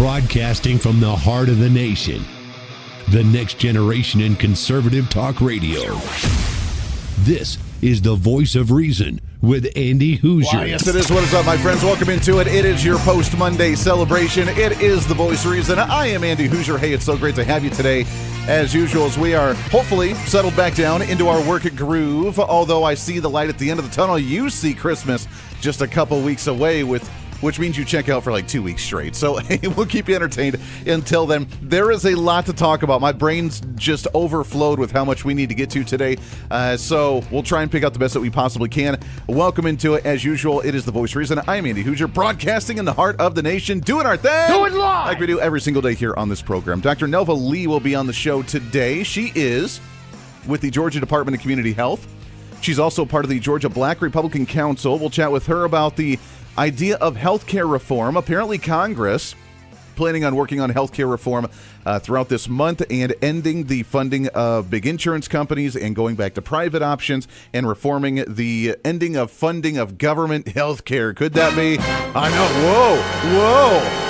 Broadcasting from the heart of the nation, the next generation in conservative talk radio. This is the Voice of Reason with Andy Hoosier. Well, yes, it is. What is up, my friends? Welcome into it. It is your post-Monday celebration. It is the Voice of Reason. I am Andy Hoosier. Hey, it's so great to have you today. As usual, as we are hopefully settled back down into our work groove, although I see the light at the end of the tunnel. You see Christmas just a couple weeks away, which means you check out for like 2 weeks straight. So hey, we'll keep you entertained until then. There is a lot to talk about. My brain's just overflowed with how much we need to get to today. So we'll try and pick out the best that we possibly can. Welcome into it. As usual, it is the Voice of Reason. I am Andy Hoosier, broadcasting in the heart of the nation, doing our thing. Do it live! Like we do every single day here on this program. Dr. Nelva Lee will be on the show today. She is with the Georgia Department of Community Health. She's also part of the Georgia Black Republican Council. We'll chat with her about the idea of healthcare reform. Apparently Congress planning on working on healthcare reform throughout this month and ending the funding of big insurance companies and going back to private options and reforming the ending of funding of government healthcare. Could that be? I know. Whoa.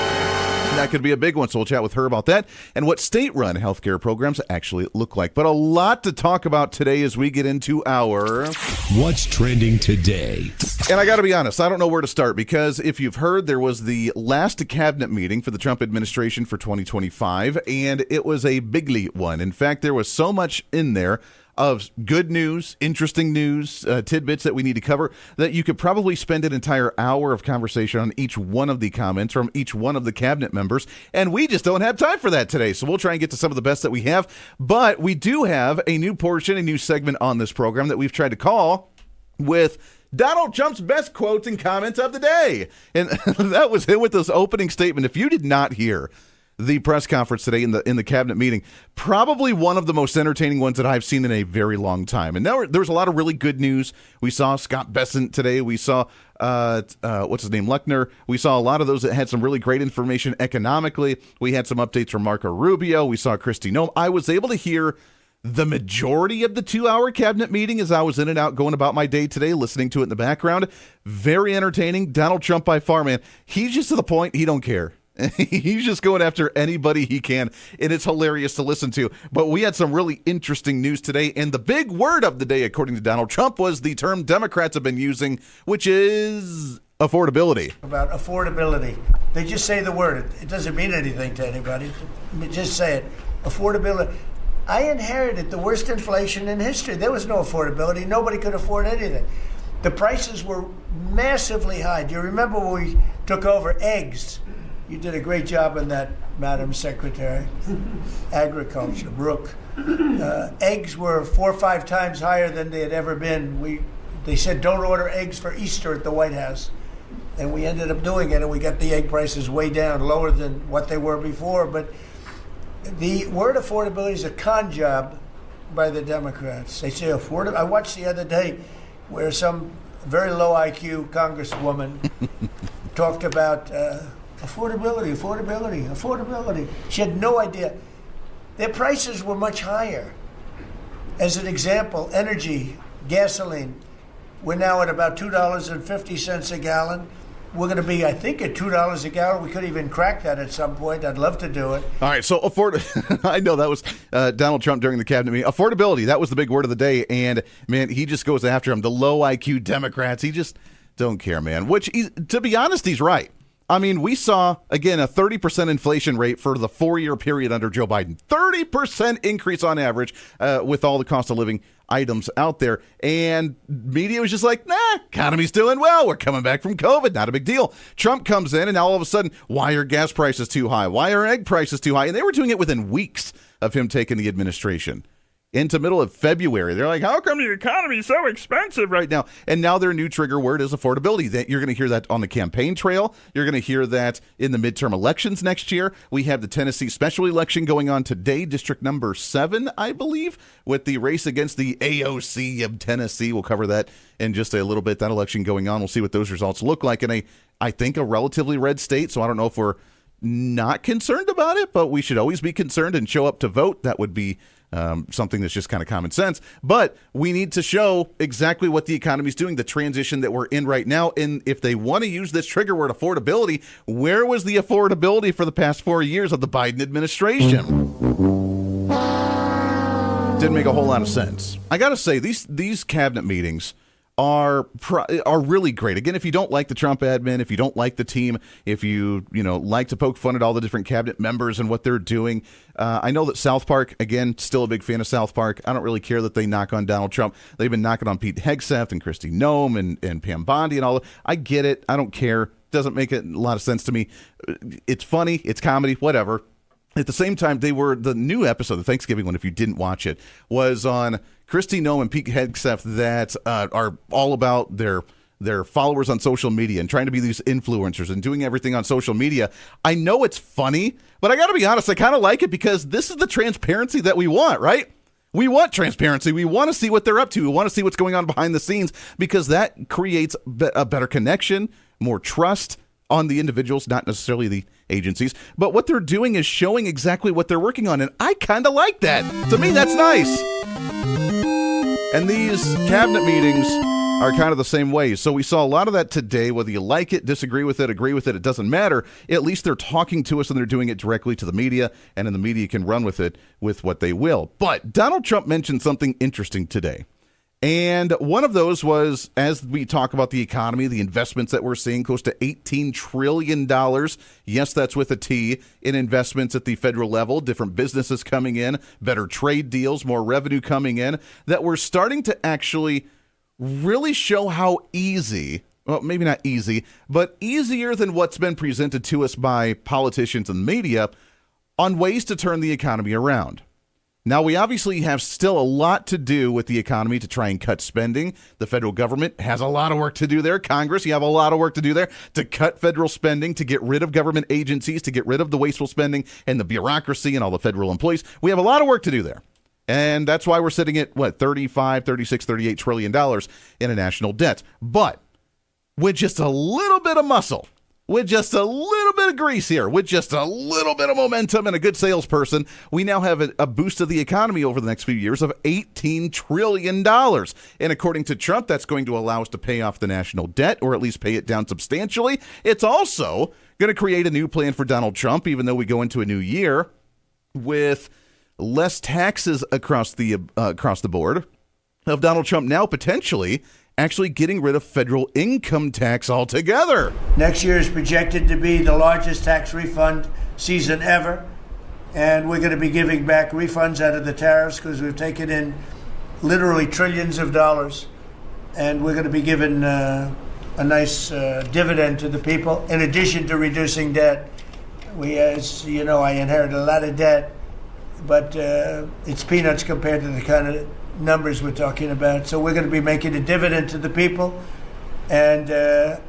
That could be a big one, so we'll chat with her about that and what state-run healthcare programs actually look like. But a lot to talk about today as we get into our What's Trending Today. And I got to be honest, I don't know where to start because if you've heard, there was the last cabinet meeting for the Trump administration for 2025, and it was a bigly one. In fact, there was so much in there of good news, interesting news, tidbits that we need to cover, that you could probably spend an entire hour of conversation on each one of the comments from each one of the cabinet members, and we just don't have time for that today, so we'll try and get to some of the best that we have. But we do have a new portion, a new segment on this program that we've tried to call with Donald Trump's best quotes and comments of the day. And that was him with this opening statement. If you did not hear the press conference today in the cabinet meeting, probably one of the most entertaining ones that I've seen in a very long time. And there's a lot of really good news. We saw Scott Bessent today. We saw what's his name, Luckner. We saw a lot of those that had some really great information economically. We had some updates from Marco Rubio. We saw Kristi Noem. I was able to hear the majority of the 2-hour cabinet meeting as I was in and out going about my day today, listening to it in the background. Very entertaining. Donald Trump by far, man. He's just to the point. He don't care. He's just going after anybody he can, and it's hilarious to listen to. But we had some really interesting news today, and the big word of the day, according to Donald Trump, was the term Democrats have been using, which is affordability. About affordability. They just say the word. It doesn't mean anything to anybody. Just say it. Affordability. I inherited the worst inflation in history. There was no affordability. Nobody could afford anything. The prices were massively high. Do you remember when we took over eggs? You did a great job on that, Madam Secretary. Agriculture, Brooke. Eggs were 4 or 5 times higher than they had ever been. They said don't order eggs for Easter at the White House. And we ended up doing it, and we got the egg prices way down, lower than what they were before. But the word affordability is a con job by the Democrats. They say affordable. I watched the other day where some very low IQ congresswoman talked about affordability. She had no idea. Their prices were much higher. As an example, energy, gasoline, we're now at about $2.50 a gallon. We're going to be, I think, at $2 a gallon. We could even crack that at some point. I'd love to do it. All right, so I know that was Donald Trump during the cabinet meeting. Affordability, that was the big word of the day. And, man, he just goes after him. The low IQ Democrats, he just don't care, man. Which, to be honest, he's right. I mean, we saw, again, a 30% inflation rate for the 4-year period under Joe Biden. 30% increase on average with all the cost of living items out there. And media was just like, economy's doing well. We're coming back from COVID. Not a big deal. Trump comes in, and now all of a sudden, why are gas prices too high? Why are egg prices too high? And they were doing it within weeks of him taking the administration. Into middle of February. They're like, how come the economy is so expensive right now? And now their new trigger word is affordability. That you're going to hear that on the campaign trail. You're going to hear that in the midterm elections next year. We have the Tennessee special election going on today, district number 7, I believe, with the race against the AOC of Tennessee. We'll cover that in just a little bit. That election going on. We'll see what those results look like in I think, a relatively red state. So I don't know if we're not concerned about it, but we should always be concerned and show up to vote. That would be something that's just kind of common sense. But we need to show exactly what the economy is doing, the transition that we're in right now. And if they want to use this trigger word, affordability, where was the affordability for the past 4 years of the Biden administration? Didn't make a whole lot of sense. I got to say, these cabinet meetings are really great. Again, if you don't like the Trump admin, if you don't like the team, if you like to poke fun at all the different cabinet members and what they're doing, I know that South Park, again, still a big fan of South Park. I don't really care that they knock on Donald Trump. They've been knocking on Pete Hegseth and Kristi Noem and Pam Bondi and all. I get it. I don't care. Doesn't make a lot of sense to me. It's funny. It's comedy. Whatever. At the same time, the new episode, the Thanksgiving one, if you didn't watch it, was on Kristi Noem and Pete Hegseth that are all about their followers on social media and trying to be these influencers and doing everything on social media. I know it's funny, but I got to be honest, I kind of like it because this is the transparency that we want, right? We want transparency. We want to see what they're up to. We want to see what's going on behind the scenes because that creates a better connection, more trust on the individuals, not necessarily the agencies. But what they're doing is showing exactly what they're working on, and I kind of like that. To me, that's nice. And these cabinet meetings are kind of the same way. So we saw a lot of that today. Whether you like it, disagree with it, agree with it, it doesn't matter. At least they're talking to us and they're doing it directly to the media, and then the media can run with it with what they will. But Donald Trump mentioned something interesting today. And one of those was, as we talk about the economy, the investments that we're seeing, close to $18 trillion. Yes, that's with a T, in investments at the federal level, different businesses coming in, better trade deals, more revenue coming in, that we're starting to actually really show how easy, well, maybe not easy, but easier than what's been presented to us by politicians and media on ways to turn the economy around. Now, we obviously have still a lot to do with the economy to try and cut spending. The federal government has a lot of work to do there. Congress, you have a lot of work to do there to cut federal spending, to get rid of government agencies, to get rid of the wasteful spending and the bureaucracy and all the federal employees. We have a lot of work to do there. And that's why we're sitting at, $35, $36, $38 trillion in a national debt. But with just a little bit of muscle, with just a little bit of grease here, with just a little bit of momentum and a good salesperson, we now have a boost of the economy over the next few years of $18 trillion. And according to Trump, that's going to allow us to pay off the national debt, or at least pay it down substantially. It's also going to create a new plan for Donald Trump, even though we go into a new year with less taxes across the board, of Donald Trump now potentially actually getting rid of federal income tax altogether. Next year is projected to be the largest tax refund season ever, and we're going to be giving back refunds out of the tariffs because we've taken in literally trillions of dollars, and we're going to be giving a nice dividend to the people in addition to reducing debt. As you know, I inherited a lot of debt, but it's peanuts compared to the kind of numbers we're talking about. So we're going to be making a dividend to the people. And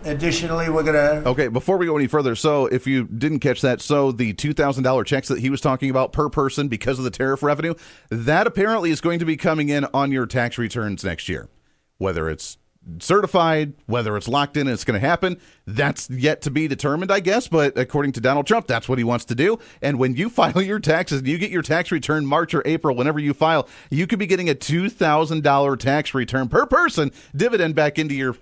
additionally, we're going to... Okay, before we go any further, so if you didn't catch that, so the $2,000 checks that he was talking about per person because of the tariff revenue, that apparently is going to be coming in on your tax returns next year. Whether it's certified, whether it's locked in and it's going to happen, that's yet to be determined, I guess. But according to Donald Trump, that's what he wants to do. And when you file your taxes, you get your tax return March or April, whenever you file, you could be getting a $2,000 tax return per person dividend back into your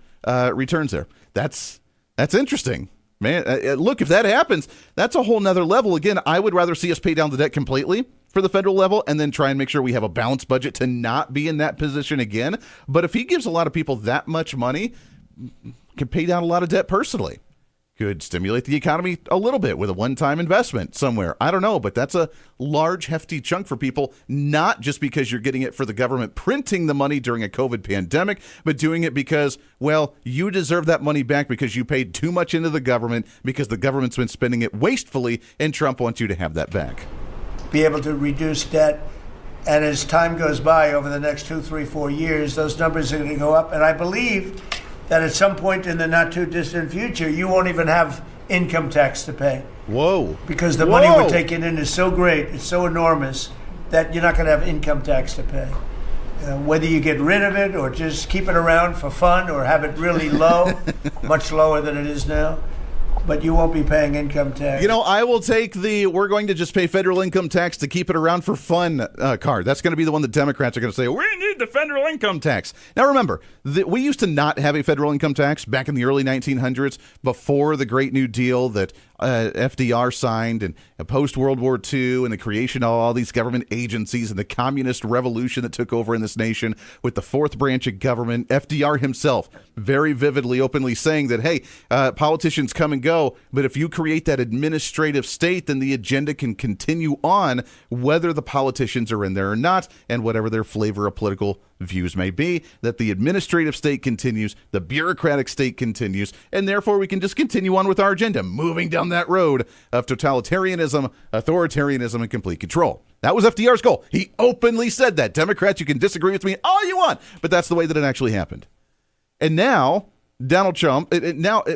returns there. That's interesting, man. Look, if that happens, that's a whole nother level. Again, I would rather see us pay down the debt completely for the federal level and then try and make sure we have a balanced budget to not be in that position again. But if he gives a lot of people that much money, can pay down a lot of debt personally. Could stimulate the economy a little bit with a one-time investment somewhere. I don't know, but that's a large, hefty chunk for people, not just because you're getting it for the government printing the money during a COVID pandemic, but doing it because, well, you deserve that money back because you paid too much into the government because the government's been spending it wastefully, and Trump wants you to have that back. Be able to reduce debt, and as time goes by over the next 2, 3, 4 years, those numbers are going to go up. And I believe that at some point in the not too distant future, you won't even have income tax to pay. Whoa. Because the money we're taking in is so great, it's so enormous, that you're not going to have income tax to pay. Whether you get rid of it or just keep it around for fun or have it really low, much lower than it is now, but you won't be paying income tax. You know, I will take we're going to just pay federal income tax to keep it around for fun card. That's going to be the one that Democrats are going to say, we need the federal income tax. Now, remember, we used to not have a federal income tax back in the early 1900s before the Great New Deal that FDR signed, and post-World War II, and the creation of all these government agencies and the communist revolution that took over in this nation with the fourth branch of government. FDR himself very vividly, openly saying that, hey, politicians come and go, but if you create that administrative state, then the agenda can continue on whether the politicians are in there or not, and whatever their flavor of political views may be, that the administrative state continues, the bureaucratic state continues, and therefore we can just continue on with our agenda, moving down that road of totalitarianism, authoritarianism, and complete control. That was FDR's goal. He openly said that. Democrats, you can disagree with me all you want, but that's the way that it actually happened. And now, Donald Trump,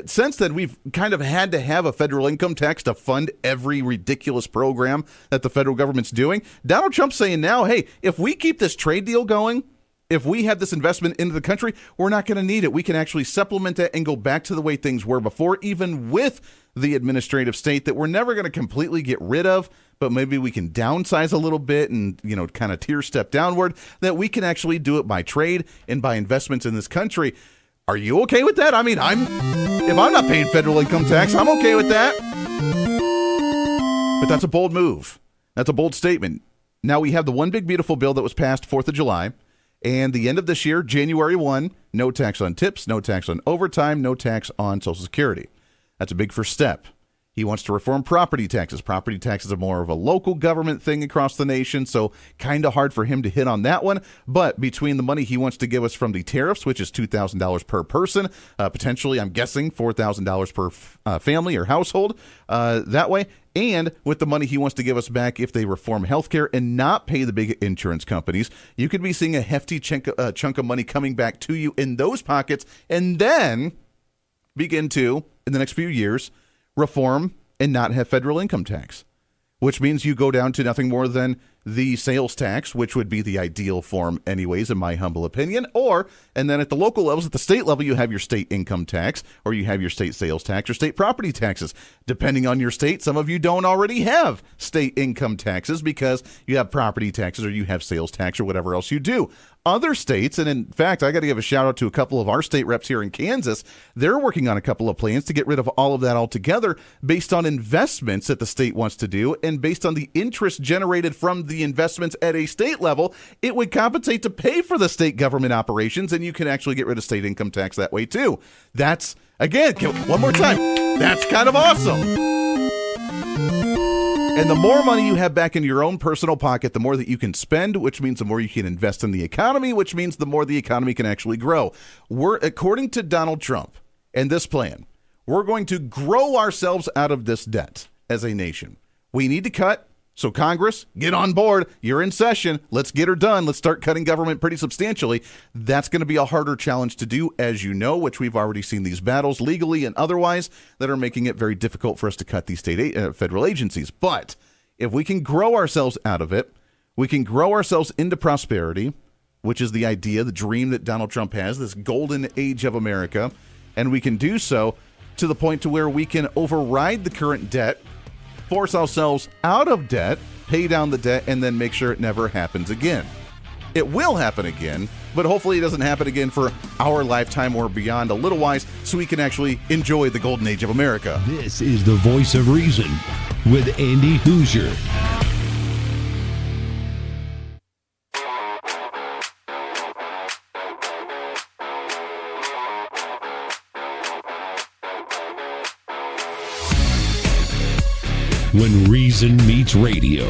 since then, we've kind of had to have a federal income tax to fund every ridiculous program that the federal government's doing. Donald Trump's saying now, hey, if we keep this trade deal going, if we have this investment into the country, we're not going to need it. We can actually supplement it and go back to the way things were before, even with the administrative state that we're never going to completely get rid of, but maybe we can downsize a little bit and, kind of tier step downward, that we can actually do it by trade and by investments in this country. Are you okay with that? I mean, if I'm not paying federal income tax, I'm okay with that. But that's a bold move. That's a bold statement. Now we have the one big beautiful bill that was passed 4th of July. And the end of this year, January 1, no tax on tips, no tax on overtime, no tax on Social Security. That's a big first step. He wants to reform property taxes. Property taxes are more of a local government thing across the nation, so kind of hard for him to hit on that one. But between the money he wants to give us from the tariffs, which is $2,000 per person, potentially, I'm guessing, $4,000 per family or household that way, and with the money he wants to give us back if they reform healthcare and not pay the big insurance companies, you could be seeing a hefty chunk of money coming back to you in those pockets, and then begin to, in the next few years, reform and not have federal income tax, which means you go down to nothing more than the sales tax, which would be the ideal form anyways, in my humble opinion. And then at the local levels, at the state level, you have your state income tax, or you have your state sales tax or state property taxes. Depending on your state, some of you don't already have state income taxes because you have property taxes or you have sales tax or whatever else you do. Other states, and in fact, I got to give a shout out to a couple of our state reps here in Kansas. They're working on a couple of plans to get rid of all of that altogether based on investments that the state wants to do, and based on the interest generated from the investments at a state level, it would compensate to pay for the state government operations, and you can actually get rid of state income tax that way too. That's, again, one more time, that's kind of awesome. And the more money you have back in your own personal pocket, the more that you can spend, which means the more you can invest in the economy, which means the more the economy can actually grow. According to Donald Trump and this plan, we're going to grow ourselves out of this debt as a nation. We need to cut. So Congress, get on board. You're in session. Let's get her done. Let's start cutting government pretty substantially. That's going to be a harder challenge to do, as you know, which we've already seen these battles legally and otherwise that are making it very difficult for us to cut these federal agencies. But if we can grow ourselves out of it, we can grow ourselves into prosperity, which is the idea, the dream that Donald Trump has, this golden age of America, and we can do so to the point to where we can override the current debt, force ourselves out of debt, pay down the debt, and then make sure it never happens again. It will happen again, but hopefully it doesn't happen again for our lifetime or beyond a little while, so we can actually enjoy the golden age of America. This is the Voice of Reason with Andy Hoosier. When reason meets radio.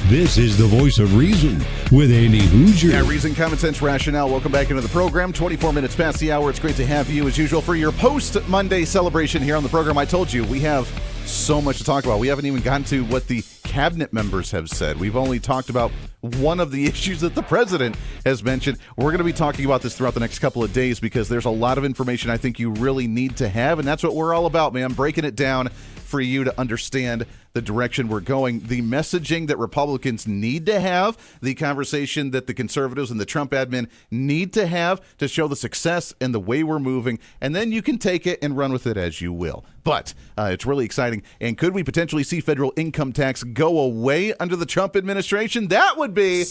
This is the Voice of Reason with Andy Hoosier. Yeah, reason, common sense, rationale. Welcome back into the program. 24 minutes past the hour. It's great to have you, as usual, for your post-Monday celebration here on the program. I told you, we have so much to talk about. We haven't even gotten to what the cabinet members have said. We've only talked about one of the issues that the president has mentioned. We're going to be talking about this throughout the next couple of days because there's a lot of information I think you really need to have, and that's what we're all about, man, breaking it down for you to understand the direction we're going, the messaging that Republicans need to have, the conversation that the conservatives and the Trump admin need to have to show the success and the way we're moving, and then you can take it and run with it as you will. But it's really exciting, and could we potentially see federal income tax go away under the Trump administration? That would be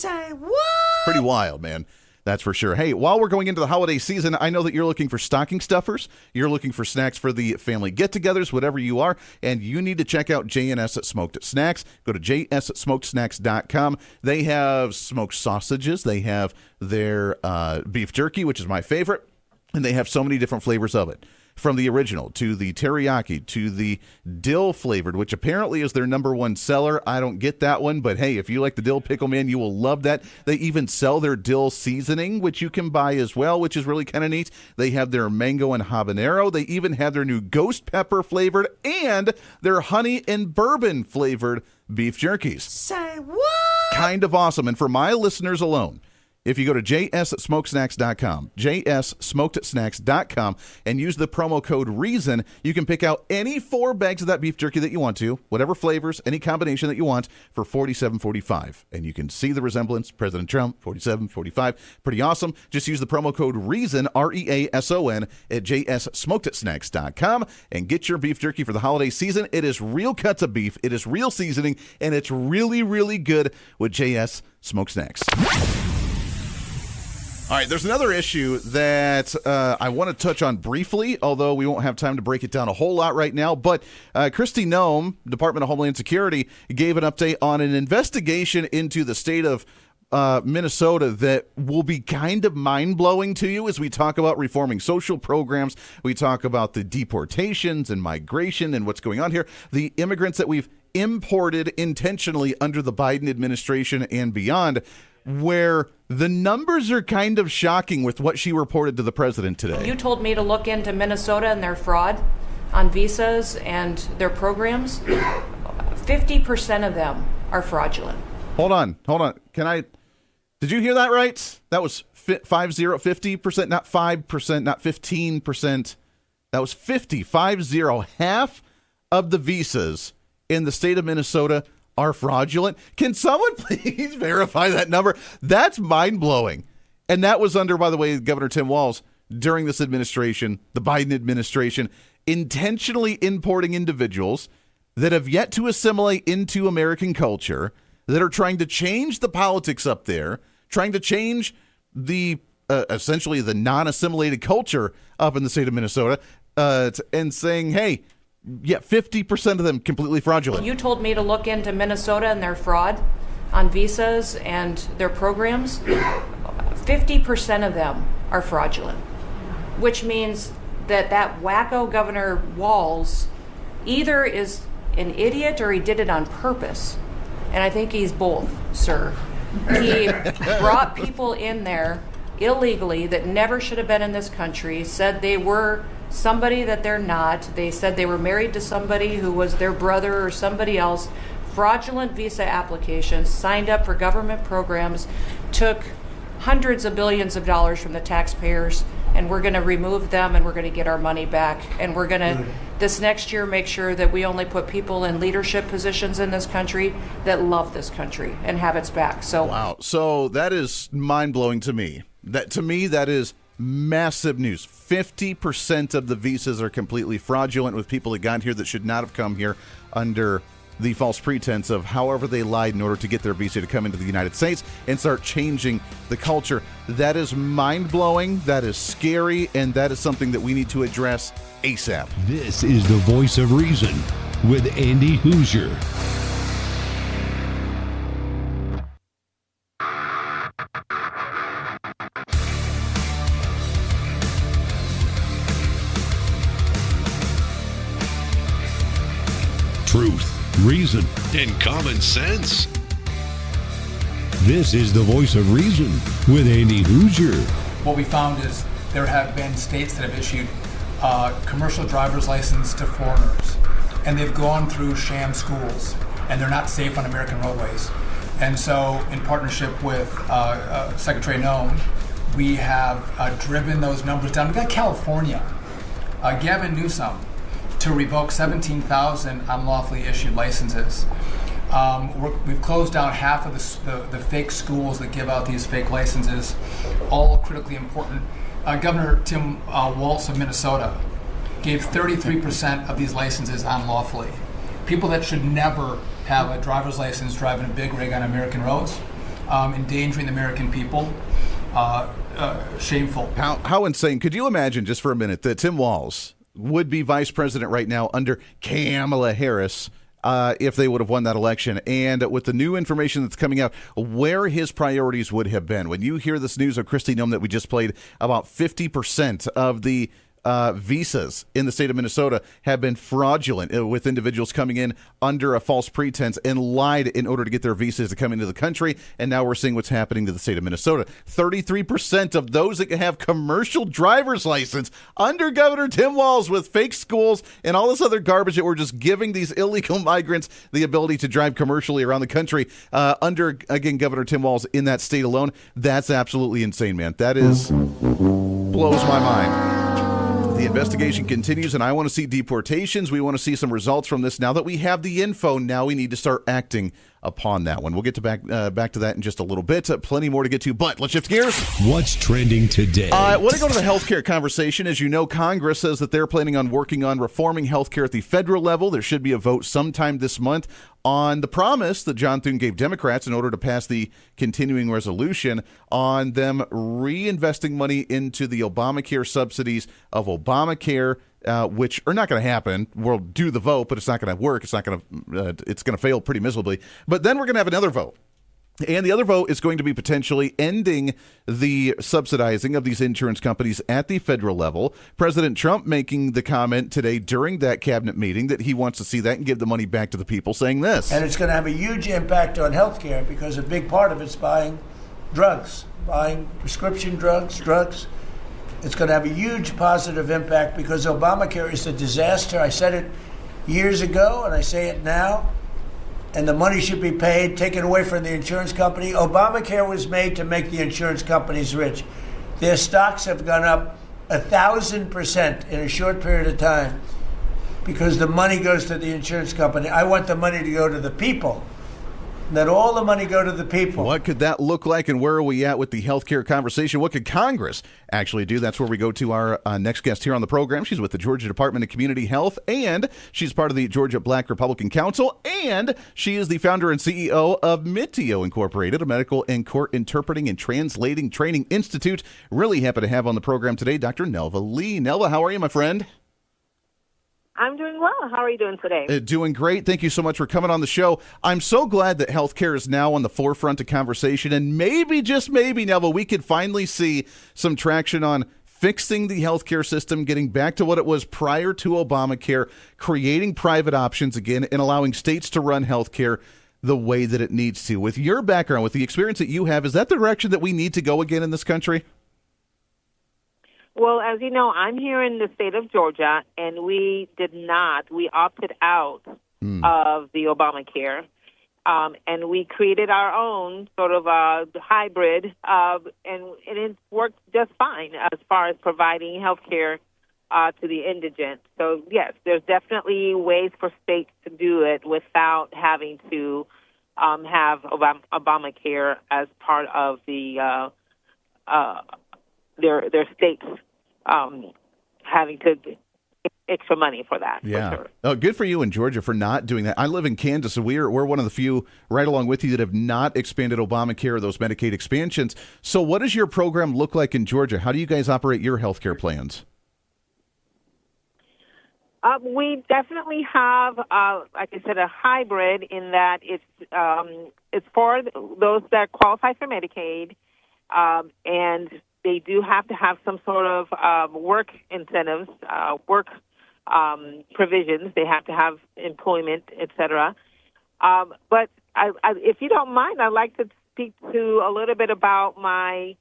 pretty wild, man. That's for sure. Hey, while we're going into the holiday season, I know that you're looking for stocking stuffers. You're looking for snacks for the family get-togethers, whatever you are, and you need to check out J&S Smoked Snacks. Go to jssmokedsnacks.com. They have smoked sausages. They have their beef jerky, which is my favorite, and they have so many different flavors of it. From the original to the teriyaki to the dill flavored, which apparently is their number one seller. I don't get that one, but hey, if you like the dill pickle, man, you will love that. They even sell their dill seasoning, which you can buy as well, which is really kind of neat. They have their mango and habanero. They even have their new ghost pepper flavored and their honey and bourbon flavored beef jerkies. Say what? Kind of awesome. And for my listeners alone, if you go to jssmokesnacks.com, jssmokedsnacks.com, and use the promo code REASON, you can pick out any 4 bags of that beef jerky that you want to, whatever flavors, any combination that you want, for $47.45. And you can see the resemblance. President Trump, $47.45. Pretty awesome. Just use the promo code REASON, REASON, at jssmokedsnacks.com and get your beef jerky for the holiday season. It is real cuts of beef. It is real seasoning, and it's really, really good with JS Smoked Snacks. All right, there's another issue that I want to touch on briefly, although we won't have time to break it down a whole lot right now. But Kristi Noem, Department of Homeland Security, gave an update on an investigation into the state of Minnesota that will be kind of mind-blowing to you as we talk about reforming social programs. We talk about the deportations and migration and what's going on here. The immigrants that we've imported intentionally under the Biden administration and beyond, where the numbers are kind of shocking with what she reported to the president today. You told me to look into Minnesota and their fraud on visas and their programs. 50% of them are fraudulent. Hold on. Did you hear that right? That was 50%, not 5%, not 15%. That was 50. Half of the visas in the state of Minnesota are fraudulent. Can someone please verify that number? That's mind-blowing. And that was under, by the way, Governor Tim Walz during this administration, the Biden administration, intentionally importing individuals that have yet to assimilate into American culture, that are trying to change the politics up there, trying to change the essentially the non-assimilated culture up in the state of Minnesota, and saying, hey, yeah, 50% of them completely fraudulent. You told me to look into Minnesota and their fraud on visas and their programs. 50% of them are fraudulent, which means that wacko Governor Walz either is an idiot or he did it on purpose. And I think he's both, sir. He brought people in there illegally that never should have been in this country, said they were somebody that they're not. They said they were married to somebody who was their brother or somebody else. Fraudulent visa applications, signed up for government programs, took hundreds of billions of dollars from the taxpayers, and we're going to remove them and we're going to get our money back. And we're going to, this next year, make sure that we only put people in leadership positions in this country that love this country and have its back. So wow. So that is mind-blowing to me. That is massive news. 50% of the visas are completely fraudulent with people that got here that should not have come here under the false pretense of however they lied in order to get their visa to come into the United States and start changing the culture. That is mind-blowing, that is scary, and that is something that we need to address ASAP. This is the Voice of Reason with Andy Hoosier. Truth, reason, and common sense. This is the Voice of Reason with Andy Hoosier. What we found is there have been states that have issued commercial driver's license to foreigners, and they've gone through sham schools, and they're not safe on American roadways. And so in partnership with Secretary Noem, we have driven those numbers down. We got California, Gavin Newsom, to revoke 17,000 unlawfully issued licenses. We've closed down half of the fake schools that give out these fake licenses, all critically important. Governor Tim Walz of Minnesota gave 33% of these licenses unlawfully. People that should never have a driver's license driving a big rig on American roads, endangering the American people. Shameful. How insane. Could you imagine just for a minute that Tim Walz would be vice president right now under Kamala Harris if they would have won that election, and with the new information that's coming out, where his priorities would have been. When you hear this news of Kristi Noem that we just played, about 50% of the visas in the state of Minnesota have been fraudulent, with individuals coming in under a false pretense and lied in order to get their visas to come into the country. And now we're seeing what's happening to the state of Minnesota. 33% of those that have commercial driver's license under Governor Tim Walz, with fake schools and all this other garbage that we're just giving these illegal migrants the ability to drive commercially around the country under, again, Governor Tim Walz in that state alone. That's absolutely insane, man. That blows my mind. The investigation continues, and I want to see deportations. We want to see some results from this. Now that we have the info, now we need to start acting upon that one. We'll get to back to that in just a little bit. Plenty more to get to, but let's shift gears. What's trending today? I want to go to the healthcare conversation. As you know, Congress says that they're planning on working on reforming healthcare at the federal level. There should be a vote sometime this month on the promise that John Thune gave Democrats in order to pass the continuing resolution on them reinvesting money into the Obamacare subsidies of Obamacare, which are not going to happen. We'll do the vote, but it's not going to work. It's going to fail pretty miserably. But then we're going to have another vote. And the other vote is going to be potentially ending the subsidizing of these insurance companies at the federal level. President Trump making the comment today during that cabinet meeting that he wants to see that and give the money back to the people, saying this. And it's going to have a huge impact on healthcare because a big part of it's buying drugs, buying prescription drugs. It's going to have a huge positive impact because Obamacare is a disaster. I said it years ago and I say it now. And the money should be paid, taken away from the insurance company. Obamacare was made to make the insurance companies rich. Their stocks have gone up 1,000% in a short period of time because the money goes to the insurance company. I want the money to go to the people. Let all the money go to the people. What could that look like, and where are we at with the healthcare conversation? What could Congress actually do? That's where we go to our next guest here on the program. She's with the Georgia Department of Community Health, and she's part of the Georgia Black Republican Council, and she is the founder and CEO of MITIO Incorporated, a medical and court interpreting and translating training institute. Really happy to have on the program today Dr. Nelva Lee. Nelva, how are you, my friend? I'm doing well. How are you doing today? Doing great. Thank you so much for coming on the show. I'm so glad that healthcare is now on the forefront of conversation, and maybe, just maybe, Nelva, we could finally see some traction on fixing the healthcare system, getting back to what it was prior to Obamacare, creating private options again, and allowing states to run healthcare the way that it needs to. With your background, with the experience that you have, is that the direction that we need to go again in this country? Well, as you know, I'm here in the state of Georgia, and we opted out of the Obamacare, and we created our own sort of hybrid, and it worked just fine as far as providing health care to the indigent. So, yes, there's definitely ways for states to do it without having to have Obamacare as part of the their states having to get extra money for that. Yeah. For sure. Oh, good for you in Georgia for not doing that. I live in Kansas, and we're one of the few, right along with you, that have not expanded Obamacare or those Medicaid expansions. So what does your program look like in Georgia? How do you guys operate your health care plans? We definitely have, like I said, a hybrid in that it's for those that qualify for Medicaid, and they do have to have some sort of work incentives, work provisions. They have to have employment, et cetera. But if you don't mind, I'd like to speak to a little bit about my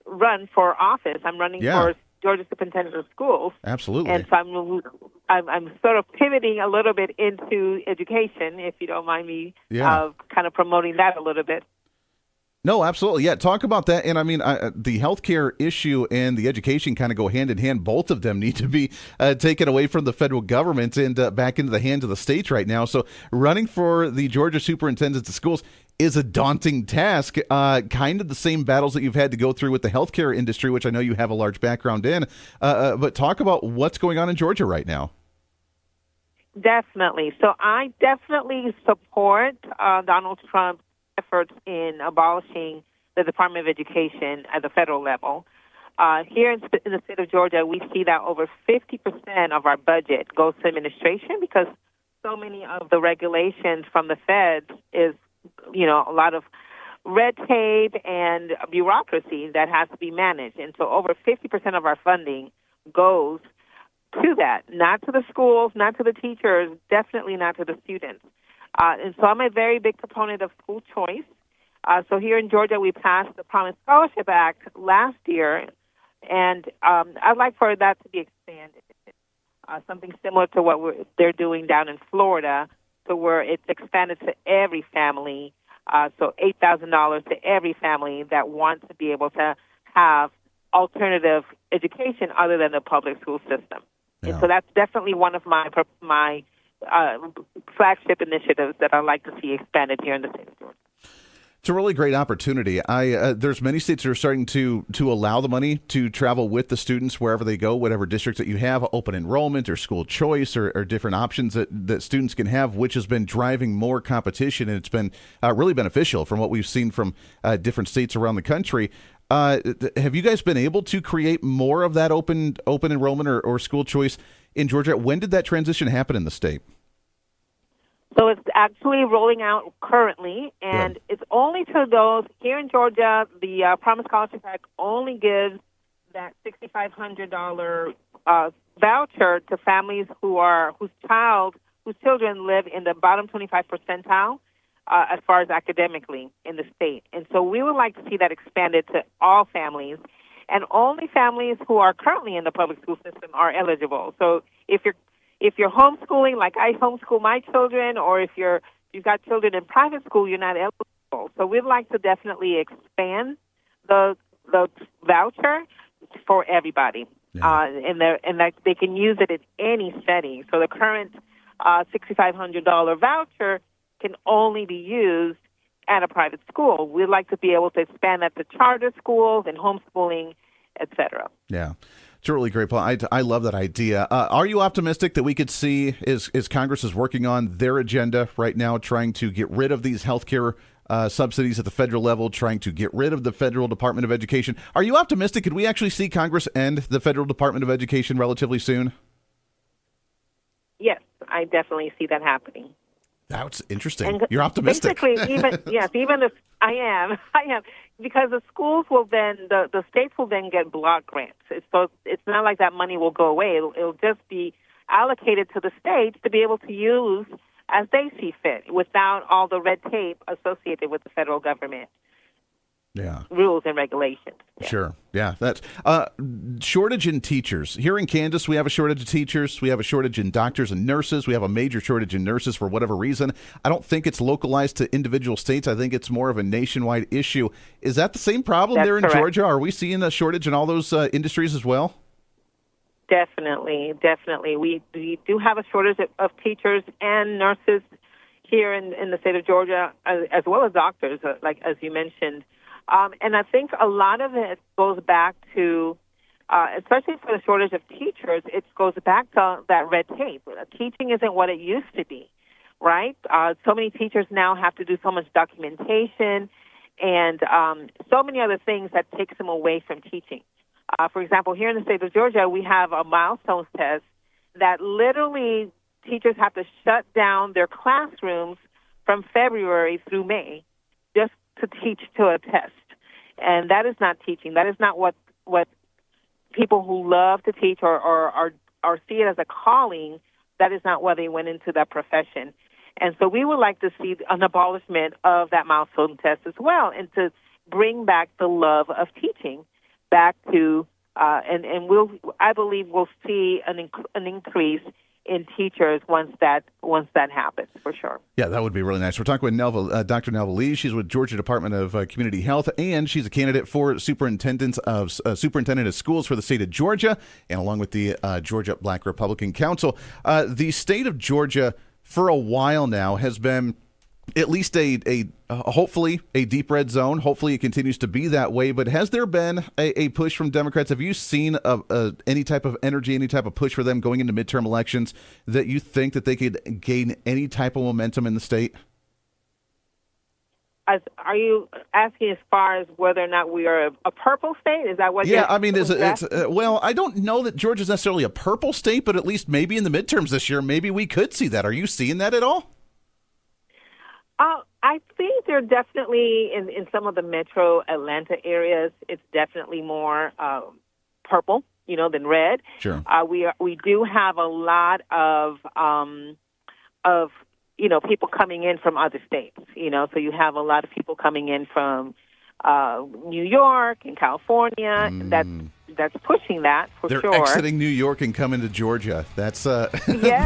run for office. I'm running for Georgia Superintendent of Schools. Absolutely. And so I'm sort of pivoting a little bit into education, if you don't mind me kind of promoting that a little bit. No, absolutely. Yeah, talk about that. And I mean, the healthcare issue and the education kind of go hand in hand. Both of them need to be taken away from the federal government and back into the hands of the states right now. So running for the Georgia Superintendent of Schools is a daunting task, kind of the same battles that you've had to go through with the healthcare industry, which I know you have a large background in. But talk about what's going on in Georgia right now. Definitely. So I definitely support Donald Trump's efforts in abolishing the Department of Education at the federal level. Here in the state of Georgia, we see that over 50% of our budget goes to administration because so many of the regulations from the feds is, a lot of red tape and bureaucracy that has to be managed. And so over 50% of our funding goes to that, not to the schools, not to the teachers, definitely not to the students. And so I'm a very big proponent of school choice. So here in Georgia, we passed the Promise Scholarship Act last year, and I'd like for that to be expanded. Something similar to what they're doing down in Florida, to where it's expanded to every family, so $8,000 to every family that wants to be able to have alternative education other than the public school system. Yeah. And so that's definitely one of my flagship initiatives that I'd like to see expanded here in the state of Georgia. It's a really great opportunity. There's many states that are starting to allow the money to travel with the students wherever they go, whatever districts that you have, open enrollment or school choice or different options that students can have, which has been driving more competition, and it's been really beneficial from what we've seen from different states around the country. Have you guys been able to create more of that open enrollment or school choice in Georgia? When did that transition happen in the state? So it's actually rolling out currently, and it's only to those here in Georgia. The Promise Scholarship Act only gives that $6,500 voucher to families whose children live in the bottom 25 percentile as far as academically in the state. And so we would like to see that expanded to all families, and only families who are currently in the public school system are eligible. So if you're homeschooling, like I homeschool my children, or if you've got children in private school, you're not eligible. So we'd like to definitely expand the voucher for everybody, and that they can use it in any setting. So the current $6,500 voucher can only be used at a private school. We'd like to be able to expand that to charter schools and homeschooling, et cetera. Yeah. It's a really great point. I love that idea. Are you optimistic that we could see, as Congress is working on their agenda right now, trying to get rid of these healthcare subsidies at the federal level, trying to get rid of the Federal Department of Education? Are you optimistic? Could we actually see Congress end the Federal Department of Education relatively soon? Yes, I definitely see that happening. That's interesting. You're optimistic. Basically, even if I am, because the schools will then, the states will then get block grants. So it's not like that money will go away. It'll just be allocated to the states to be able to use as they see fit without all the red tape associated with the federal government. Yeah. Rules and regulations. Yeah. Sure. Yeah. That's shortage in teachers. Here in Kansas, we have a shortage of teachers. We have a shortage in doctors and nurses. We have a major shortage in nurses for whatever reason. I don't think it's localized to individual states. I think it's more of a nationwide issue. Is that the same problem there in Georgia? Are we seeing a shortage in all those industries as well? Definitely. We do have a shortage of teachers and nurses here in the state of Georgia, as well as doctors, like as you mentioned. And I think a lot of it goes back to, especially for the shortage of teachers, it goes back to that red tape. Teaching isn't what it used to be, right? So many teachers now have to do so much documentation and so many other things that takes them away from teaching. For example, here in the state of Georgia, we have a milestones test that literally teachers have to shut down their classrooms from February through May just to teach to a test. And that is not teaching. That is not what people who love to teach or see it as a calling, that is not why they went into that profession. And so we would like to see an abolishment of that milestone test as well, and to bring back the love of teaching back to I believe we'll see an increase in teachers once that happens, for sure. Yeah, that would be really nice. We're talking with Dr. Nelva Lee. She's with Georgia Department of Community Health, and she's a candidate for Superintendent of Schools for the state of Georgia, and along with the Georgia Black Republican Council. The state of Georgia, for a while now, has been at least hopefully a deep red zone. Hopefully it continues to be that way. But has there been a push from Democrats? Have you seen any type of energy, any type of push for them going into midterm elections that you think that they could gain any type of momentum in the state? Are you asking as far as whether or not we are a purple state? Is that what? Yeah, I mean, well, I don't know that Georgia's necessarily a purple state, but at least maybe in the midterms this year, maybe we could see that. Are you seeing that at all? I think they're definitely in some of the metro Atlanta areas. It's definitely more purple, than red. Sure. We do have a lot of people coming in from other states. So you have a lot of people coming in from New York and California. That's pushing that for They're sure. They're exiting New York and coming to Georgia. That's yes,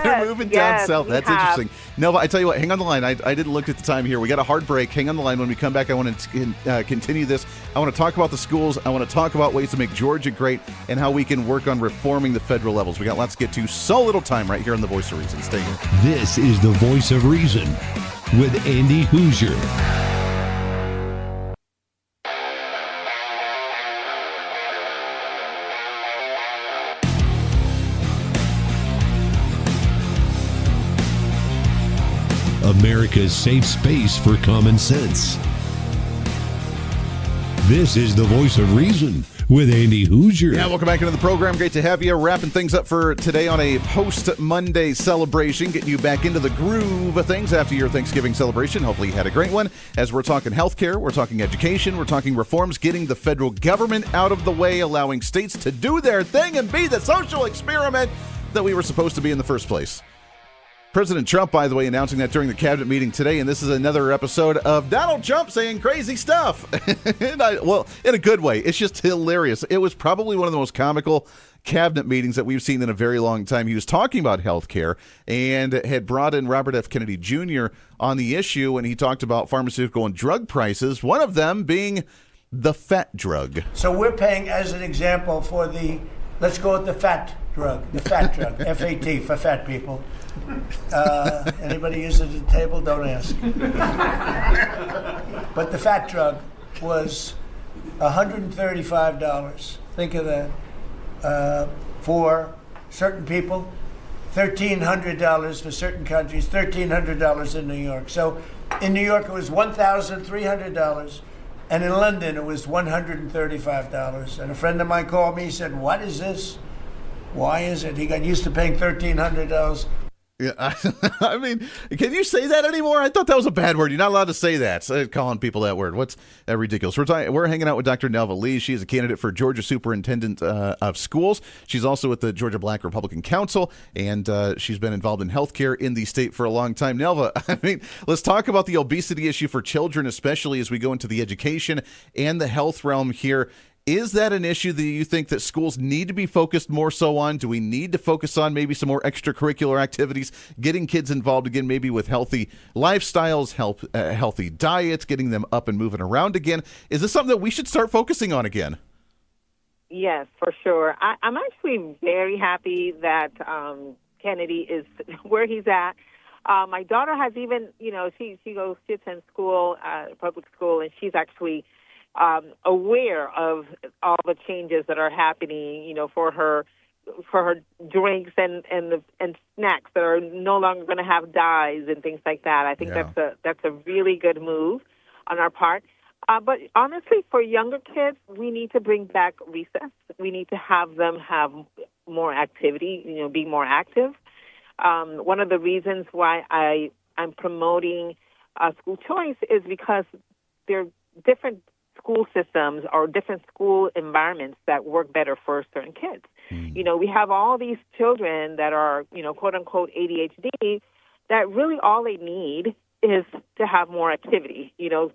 they're moving down south. That's interesting. Nelva, I tell you what, hang on the line. I didn't look at the time here. We got a hard break. Hang on the line. When we come back, I want to continue this. I want to talk about the schools. I want to talk about ways to make Georgia great and how we can work on reforming the federal levels. We got lots to get to. So little time right here on The Voice of Reason. Stay here. This is The Voice of Reason with Andy Hoosier. America's safe space for common sense. This is The Voice of Reason with Andy Hoosier. Yeah, welcome back into the program. Great to have you. Wrapping things up for today on a post-Monday celebration, getting you back into the groove of things after your Thanksgiving celebration. Hopefully you had a great one. As we're talking healthcare, we're talking education, we're talking reforms, getting the federal government out of the way, allowing states to do their thing and be the social experiment that we were supposed to be in the first place. President Trump, by the way, announcing that during the cabinet meeting today, and this is another episode of Donald Trump saying crazy stuff. In a good way. It's just hilarious. It was probably one of the most comical cabinet meetings that we've seen in a very long time. He was talking about health care and had brought in Robert F. Kennedy Jr. on the issue, and he talked about pharmaceutical and drug prices, one of them being the fat drug. So we're paying, as an example, for let's go with the fat drug, FAT, for fat people. Anybody use it at the table? Don't ask. But the fat drug was $135. Think of that. For certain people, $1,300 for certain countries, $1,300 in New York. So in New York, it was $1,300. And in London, it was $135. And a friend of mine called me. He said, "What is this? Why is it?" He got used to paying $1,300. Yeah, I mean, can you say that anymore? I thought that was a bad word. You're not allowed to say that. Calling people that word. What's ridiculous? We're hanging out with Dr. Nelva Lee. She is a candidate for Georgia Superintendent of Schools. She's also with the Georgia Black Republican Council, and she's been involved in healthcare in the state for a long time. Nelva, I mean, let's talk about the obesity issue for children, especially as we go into the education and the health realm here. Is that an issue that you think that schools need to be focused more so on? Do we need to focus on maybe some more extracurricular activities, getting kids involved again, maybe with healthy lifestyles, healthy diets, getting them up and moving around again? Is this something that we should start focusing on again? Yes, for sure. I'm actually very happy that Kennedy is where he's at. My daughter has even, she sits in school, public school, and she's actually aware of all the changes that are happening, for her drinks and snacks that are no longer going to have dyes and things like that. I think that's a really good move on our part. But honestly, for younger kids, we need to bring back recess. We need to have them have more activity, be more active. One of the reasons why I'm promoting school choice is because there are different school systems or different school environments that work better for certain kids. We have all these children that are, quote unquote ADHD, that really all they need is to have more activity.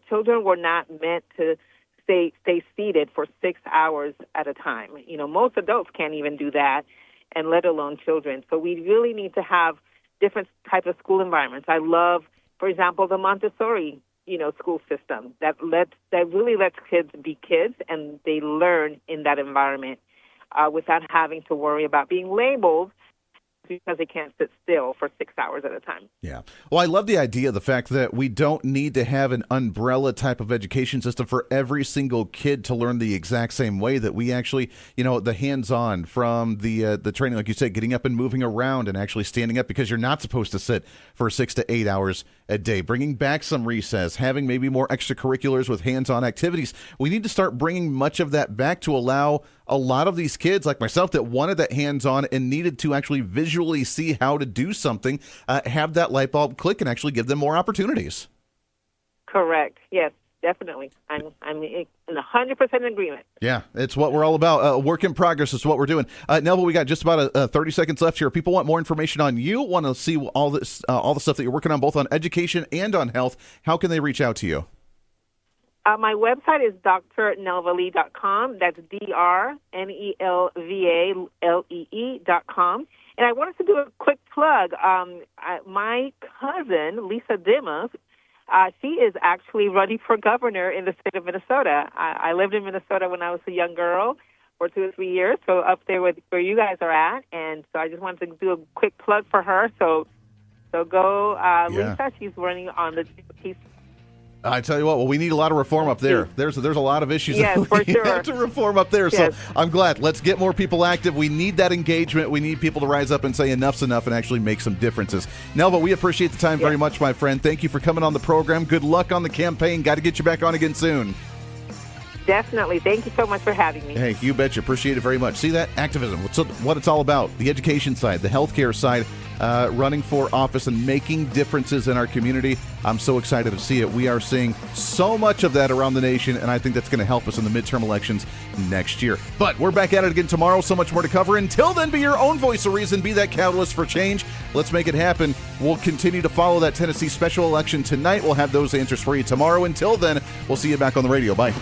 Children were not meant to stay seated for 6 hours at a time. Most adults can't even do that, and let alone children. So we really need to have different types of school environments. I love, for example, the Montessori, school system that really lets kids be kids, and they learn in that environment without having to worry about being labeled because they can't sit still for 6 hours at a time. Yeah. Well, I love the idea, the fact that we don't need to have an umbrella type of education system for every single kid to learn the exact same way, that we actually, the hands-on from the training, like you said, getting up and moving around and actually standing up, because you're not supposed to sit for 6 to 8 hours a day, bringing back some recess, having maybe more extracurriculars with hands-on activities. We need to start bringing much of that back to allow a lot of these kids like myself that wanted that hands-on and needed to actually visually see how to do something, have that light bulb click and actually give them more opportunities. Correct. Yes, definitely. I'm in 100% agreement. Yeah, it's what we're all about. Work in progress is what we're doing. Nelva, we got just about 30 seconds left here. People want more information on you, want to see all the stuff that you're working on, both on education and on health. How can they reach out to you? My website is drnelvalee.com. That's drnelvalee.com. And I wanted to do a quick plug. My cousin, Lisa Dimas, she is actually running for governor in the state of Minnesota. I lived in Minnesota when I was a young girl for 2 or 3 years, so up there with where you guys are at. And so I just wanted to do a quick plug for her. So go, Lisa. She's running on the GOP. I tell you what, well, we need a lot of reform up there. There's a lot of issues that for we sure. have to reform up there. Yes. So I'm glad. Let's get more people active. We need that engagement. We need people to rise up and say enough's enough and actually make some differences. Nelva, we appreciate the time very much, my friend. Thank you for coming on the program. Good luck on the campaign. Got to get you back on again soon. Definitely. Thank you so much for having me. Hey, you betcha. Appreciate it very much. See that? Activism. What it's all about. The education side, the healthcare side, running for office and making differences in our community. I'm so excited to see it. We are seeing so much of that around the nation, and I think that's going to help us in the midterm elections next year. But we're back at it again tomorrow. So much more to cover. Until then, be your own voice of reason. Be that catalyst for change. Let's make it happen. We'll continue to follow that Tennessee special election tonight. We'll have those answers for you tomorrow. Until then, we'll see you back on the radio. Bye.